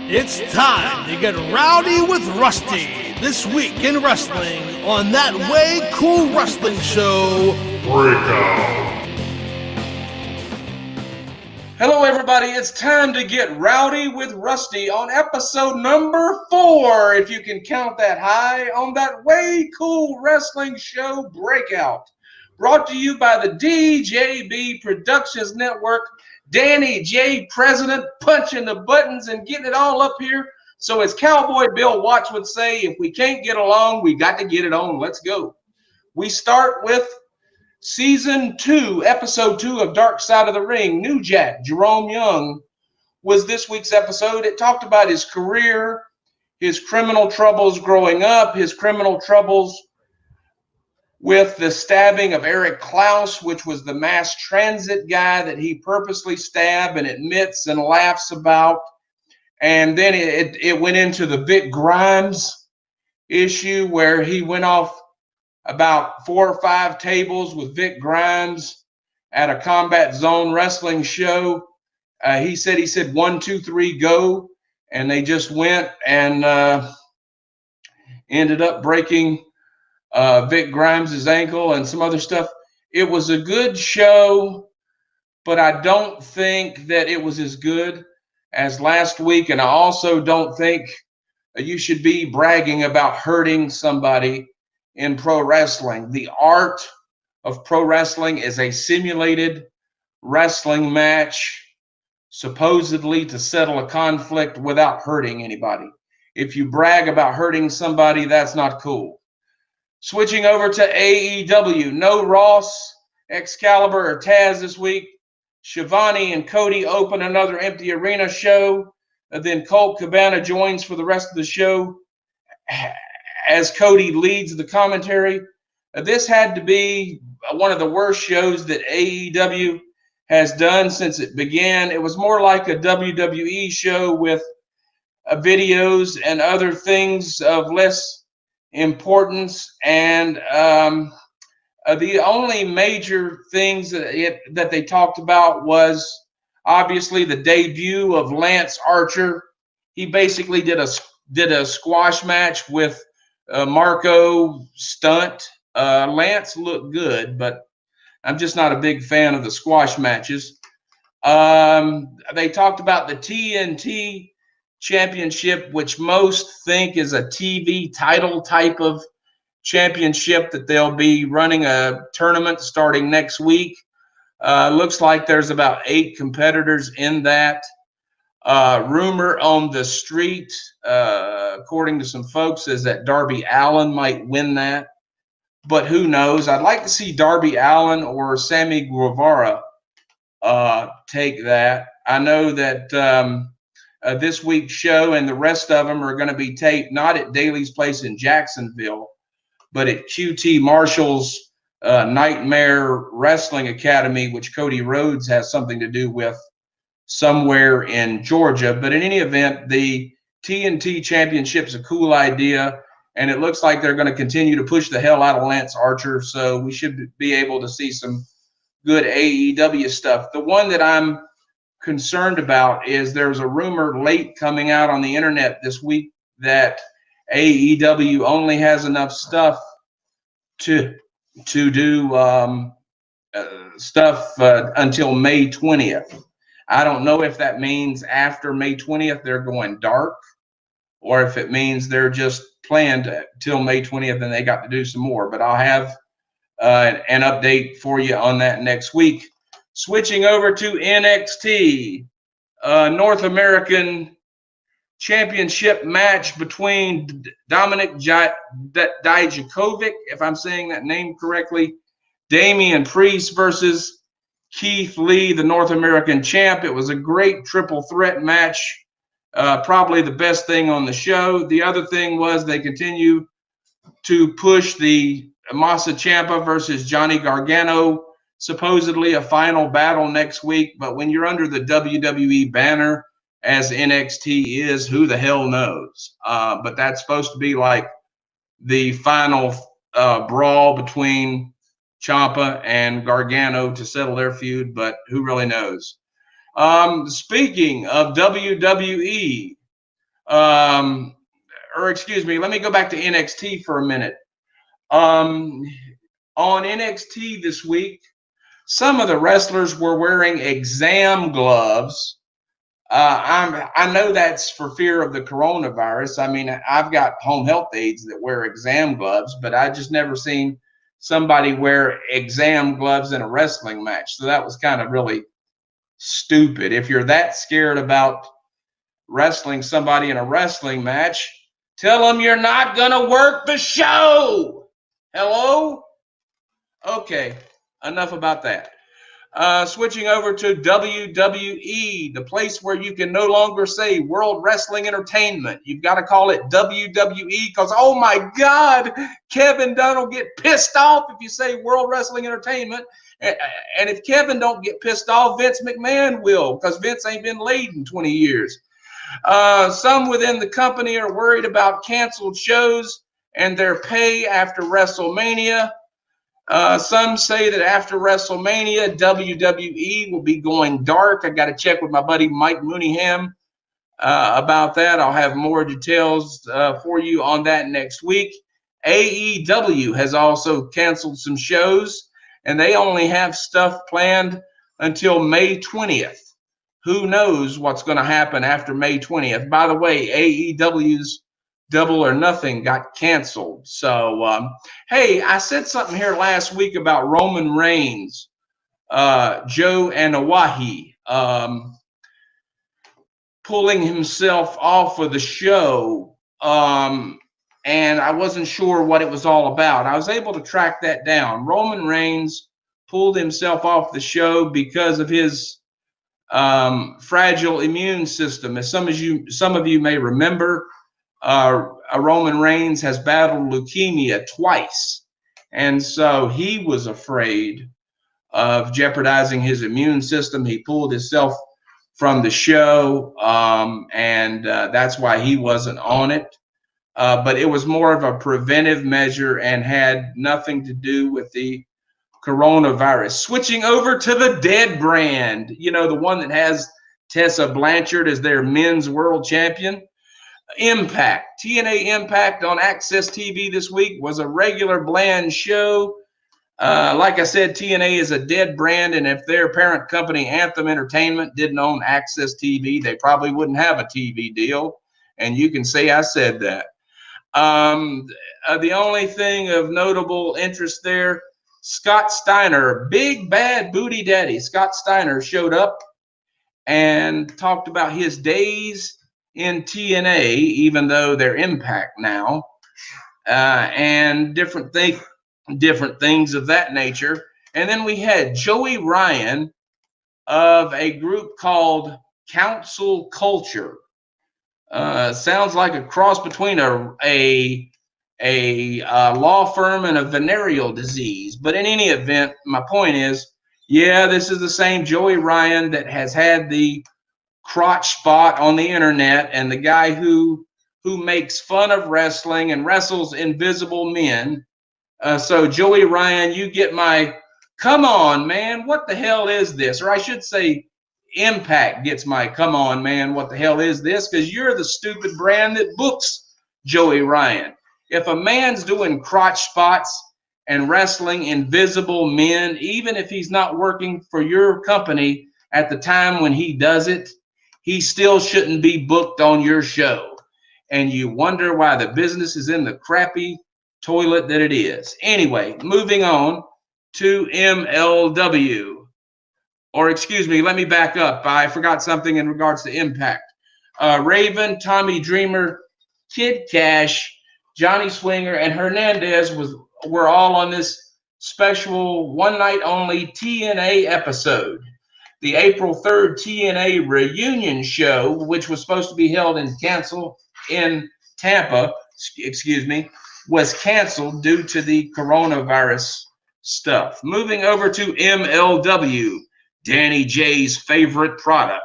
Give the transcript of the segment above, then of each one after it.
It's time to get rowdy with Rusty this week in wrestling on That Way Cool Wrestling Show Breakout. Hello, everybody. It's time to get rowdy with Rusty on episode number 4, if you can count that high, on That Way Cool Wrestling Show Breakout. Brought to you by the DJB Productions Network. Danny J. President punching the buttons and getting it all up here. So as Cowboy Bill Watts would say, if we can't get along, we got to get it on. Let's go. We start with Season 2, Episode 2 of Dark Side of the Ring. New Jack, Jerome Young, was this week's episode. It talked about his career, his criminal troubles growing up, his criminal troubles with the stabbing of Eric Klaus, which was the mass transit guy that he purposely stabbed and admits and laughs about. And then it went into the Vic Grimes issue, where he went off about 4 or 5 tables with Vic Grimes at a Combat Zone wrestling show. He said 1, 2, 3, go, and they just went and ended up breaking Vic Grimes' ankle and some other stuff. It was a good show, but I don't think that it was as good as last week. And I also don't think you should be bragging about hurting somebody in pro wrestling. The art of pro wrestling is a simulated wrestling match, supposedly to settle a conflict without hurting anybody. If you brag about hurting somebody, that's not cool. Switching over to AEW, no Ross, Excalibur, or Taz this week. Shivani and Cody open another empty arena show. Then Colt Cabana joins for the rest of the show as Cody leads the commentary. This had to be one of the worst shows that AEW has done since it began. It was more like a WWE show with videos and other things of less importance, and the only major things that they talked about was obviously the debut of Lance Archer. He basically did a squash match with Marco Stunt. Lance looked good, but I'm just not a big fan of the squash matches. They talked about the TNT Championship, which most think is a TV title type of championship, that they'll be running a tournament starting next week. Looks like there's about 8 competitors in that. Rumor on the street, according to some folks, is that Darby Allin might win that, but who knows? I'd like to see Darby Allin or Sammy Guevara take that. I know that this week's show and the rest of them are going to be taped not at Daly's Place in Jacksonville, but at QT Marshall's Nightmare Wrestling Academy, which Cody Rhodes has something to do with, somewhere in Georgia. But in any event, the TNT Championship's a cool idea, and it looks like they're going to continue to push the hell out of Lance Archer, so we should be able to see some good AEW stuff. The one that I'm concerned about is there's a rumor late coming out on the internet this week that AEW only has enough stuff to do stuff until May 20th. I don't know if that means after May 20th they're going dark, or if it means they're just planned till May 20th and they got to do some more. But I'll have an update for you on that next week. Switching over to NXT, North American Championship match between Dominik Dijakovic, if I'm saying that name correctly, Damian Priest versus Keith Lee, the North American champ. It was a great triple threat match, probably the best thing on the show. The other thing was they continue to push the Masa Ciampa versus Johnny Gargano, supposedly a final battle next week. But when you're under the WWE banner, as NXT is, who the hell knows? But that's supposed to be like the final brawl between Ciampa and Gargano to settle their feud, but who really knows? Speaking of WWE, Or excuse me, let me go back to NXT for a minute. On NXT this week, some of the wrestlers were wearing exam gloves. I know that's for fear of the coronavirus. I mean, I've got home health aides that wear exam gloves, but I just never seen somebody wear exam gloves in a wrestling match. So that was kind of really stupid. If you're that scared about wrestling somebody in a wrestling match, tell them you're not going to work the show. Hello? Okay, enough about that. Switching over to WWE, the place where you can no longer say World Wrestling Entertainment. You've got to call it WWE because, oh my God, Kevin Dunn will get pissed off if you say World Wrestling Entertainment. And if Kevin don't get pissed off, Vince McMahon will, because Vince ain't been laid in 20 years. Some within the company are worried about canceled shows and their pay after WrestleMania. Some say that after WrestleMania, WWE will be going dark. I got to check with my buddy Mike Mooneyham about that. I'll have more details for you on that next week. AEW has also canceled some shows, and they only have stuff planned until May 20th. Who knows what's going to happen after May 20th? By the way, AEW's Double or Nothing got canceled. So, hey, I said something here last week about Roman Reigns, Joe Anoa'i, pulling himself off of the show, and I wasn't sure what it was all about. I was able to track that down. Roman Reigns pulled himself off the show because of his fragile immune system. As some of you may remember, Roman Reigns has battled leukemia twice, and so he was afraid of jeopardizing his immune system. He pulled himself from the show, and that's why he wasn't on it. But it was more of a preventive measure and had nothing to do with the coronavirus. Switching over to the Dead brand, you know, the one that has Tessa Blanchard as their men's world champion. Impact, TNA Impact on Access TV this week was a regular bland show. Like I said, TNA is a dead brand, and if their parent company, Anthem Entertainment, didn't own Access TV, they probably wouldn't have a TV deal, and you can say I said that. The only thing of notable interest there, Scott Steiner, big bad booty daddy, Scott Steiner showed up and talked about his days in TNA, even though they're Impact now, and different things of that nature. And then we had Joey Ryan of a group called Council Culture. Sounds like a cross between a law firm and a venereal disease. But in any event, my point is, yeah, this is the same Joey Ryan that has had the crotch spot on the internet, and the guy who makes fun of wrestling and wrestles invisible men. So Joey Ryan, you get my come on, man, what the hell is this? Or I should say Impact gets my come on, man, what the hell is this? Because you're the stupid brand that books Joey Ryan. If a man's doing crotch spots and wrestling invisible men, even if he's not working for your company at the time when he does it, he still shouldn't be booked on your show. And you wonder why the business is in the crappy toilet that it is. Anyway, moving on to MLW. Or excuse me, let me back up. I forgot something in regards to Impact. Raven, Tommy Dreamer, Kid Cash, Johnny Swinger, and Hernandez were all on this special one night only TNA episode. The April 3rd TNA reunion show, which was supposed to be held in Tampa, was canceled due to the coronavirus stuff. Moving over to MLW, Danny J's favorite product.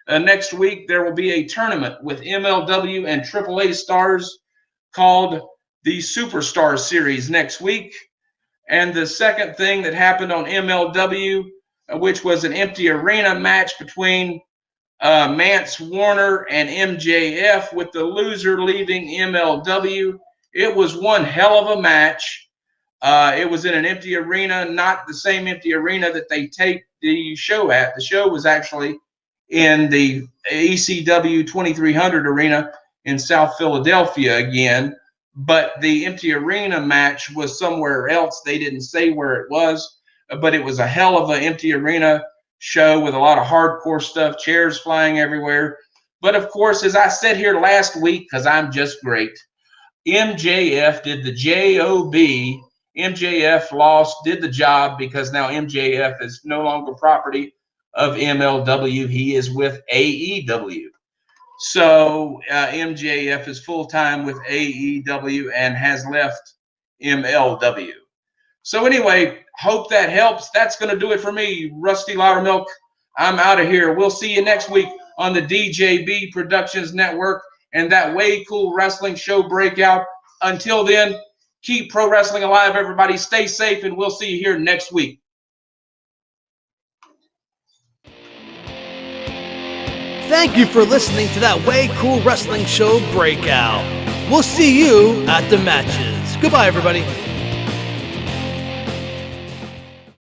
Next week, there will be a tournament with MLW and AAA stars called the Superstar Series next week. And the second thing that happened on MLW, which was an empty arena match between Mance Warner and MJF, with the loser leaving MLW. It was one hell of a match. It was in an empty arena, not the same empty arena that they taped the show at. The show was actually in the ECW 2300 arena in South Philadelphia again, but the empty arena match was somewhere else. They didn't say where it was, but it was a hell of an empty arena show with a lot of hardcore stuff, chairs flying everywhere. But of course, as I said here last week, because I'm just great, MJF did the job. MJF lost, did the job, because now MJF is no longer property of MLW. He is with AEW. So MJF is full-time with AEW and has left MLW. So anyway, hope that helps. That's going to do it for me, Rusty Loudermilk. I'm out of here. We'll see you next week on the DJB Productions Network and that Way Cool Wrestling Show Breakout. Until then, keep pro wrestling alive, everybody. Stay safe, and we'll see you here next week. Thank you for listening to that Way Cool Wrestling Show Breakout. We'll see you at the matches. Goodbye, everybody.